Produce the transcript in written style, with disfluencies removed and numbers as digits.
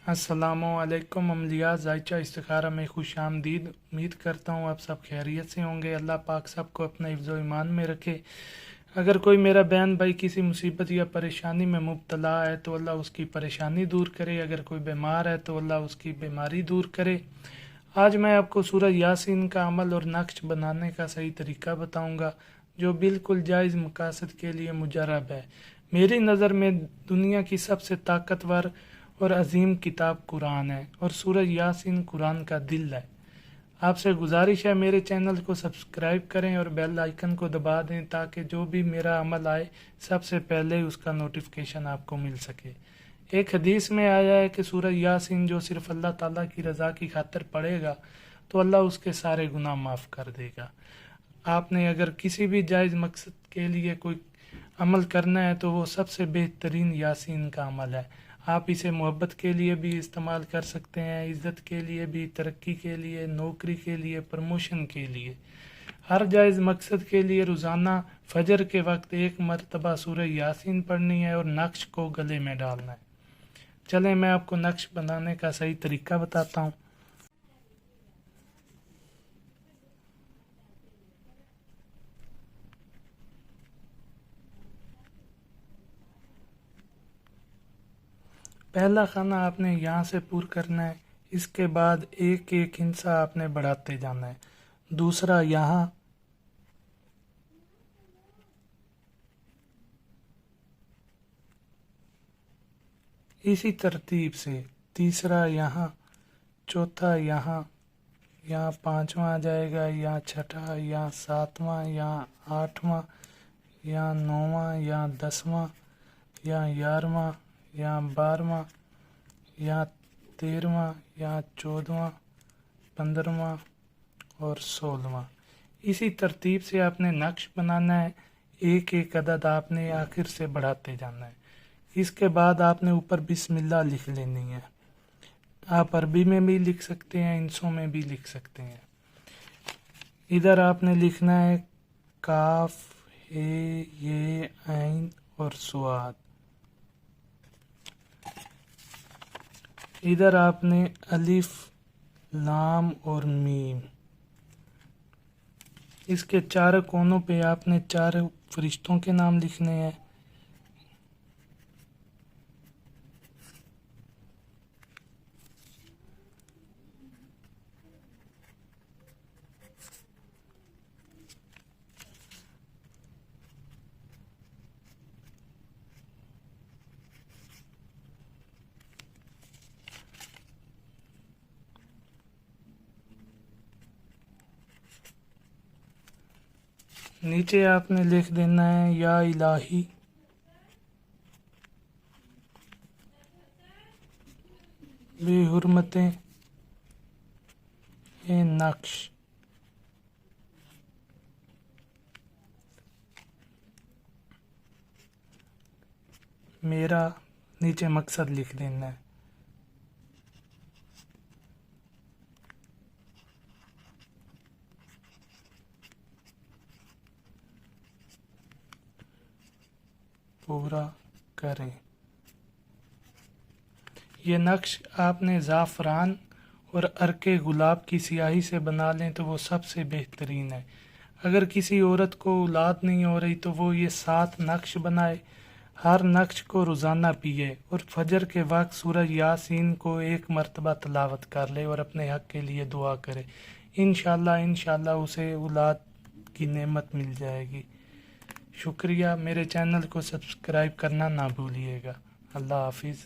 अस्सलामुअलैकुम अमलिया जायचा इस्तिखारा में खुश आमदीद। उम्मीद करता हूँ आप सब खैरियत से होंगे। अल्लाह पाक सबको अपने हिफ्ज़ ईमान में रखे। अगर कोई मेरा बहन भाई किसी मुसीबत या परेशानी में मुब्तला है तो अल्लाह उसकी परेशानी दूर करे। अगर कोई बीमार है तो अल्लाह उसकी बीमारी दूर करे। आज मैं आपको सूरह यासीन का अमल और नक्श बनाने का सही तरीका बताऊंगा, जो बिल्कुल जायज़ मकासद के लिए मुजरब है। मेरी नज़र में दुनिया की सबसे ताकतवर और अजीम किताब कुरान है और सूरह यासीन कुरान का दिल है। आपसे गुजारिश है मेरे चैनल को सब्सक्राइब करें और बेल आइकन को दबा दें ताकि जो भी मेरा अमल आए सबसे पहले उसका नोटिफिकेशन आपको मिल सके। एक हदीस में आया है कि सूरह यासीन जो सिर्फ अल्लाह ताला की रज़ा की खातिर पढ़ेगा तो अल्लाह उसके सारे गुनाह माफ़ कर देगा। आपने अगर किसी भी जायज़ मकसद के लिए कोई अमल करना है तो वो सबसे बेहतरीन यासीन का अमल है। आप इसे मोहब्बत के लिए भी इस्तेमाल कर सकते हैं, इज़्ज़त के लिए भी, तरक्की के लिए, नौकरी के लिए, प्रमोशन के लिए, हर जायज़ मकसद के लिए रोज़ाना फजर के वक्त एक मरतबा सूरह यासीन पढ़नी है और नक्श को गले में डालना है। चलें मैं आपको नक्श बनाने का सही तरीका बताता हूँ। पहला खाना आपने यहाँ से पूरा करना है, इसके बाद एक एक हिस्सा आपने बढ़ाते जाना है। दूसरा यहाँ, इसी तरतीब से तीसरा यहाँ, चौथा यहाँ, यहाँ पांचवा आ जाएगा, यहाँ छठा, यहाँ सातवां, यहाँ आठवां, यहाँ नौवां, यहाँ 10वां, यहाँ 11वां, यहाँ 12वां, यहाँ 13वां, यहाँ 14वां, 15वां और 16वां। इसी तरतीब से आपने नक्श बनाना है। एक एक अदद आपने आखिर से बढ़ाते जाना है। इसके बाद आपने ऊपर बिस्मिल्लाह लिख लेनी है। आप अरबी में भी लिख सकते हैं, इंसों में भी लिख सकते हैं। इधर आपने लिखना है काफ, हे, ये, ऐन और स्वाद। इधर आपने अलिफ, लाम और मीम। इसके चारों कोनों पे आपने 4 फरिश्तों के नाम लिखने हैं। नीचे आपने लिख देना है या इलाही, बेहुरमते ए नक्श। मेरा नीचे मकसद लिख देना है। पूरा करें। ये नक्श आपने ज़ाफ़रान और अर्के गुलाब की स्याही से बना लें तो वो सबसे बेहतरीन है। अगर किसी औरत को औलाद नहीं हो रही तो वो ये 7 नक्श बनाए, हर नक्श को रोज़ाना पिए और फजर के वक्त सूरह यासीन को एक मरतबा तलावत कर ले और अपने हक़ के लिए दुआ करे। इंशाअल्लाह उसे औलाद की नेमत मिल जाएगी। शुक्रिया। मेरे चैनल को सब्सक्राइब करना ना भूलिएगा। अल्लाह हाफिज़।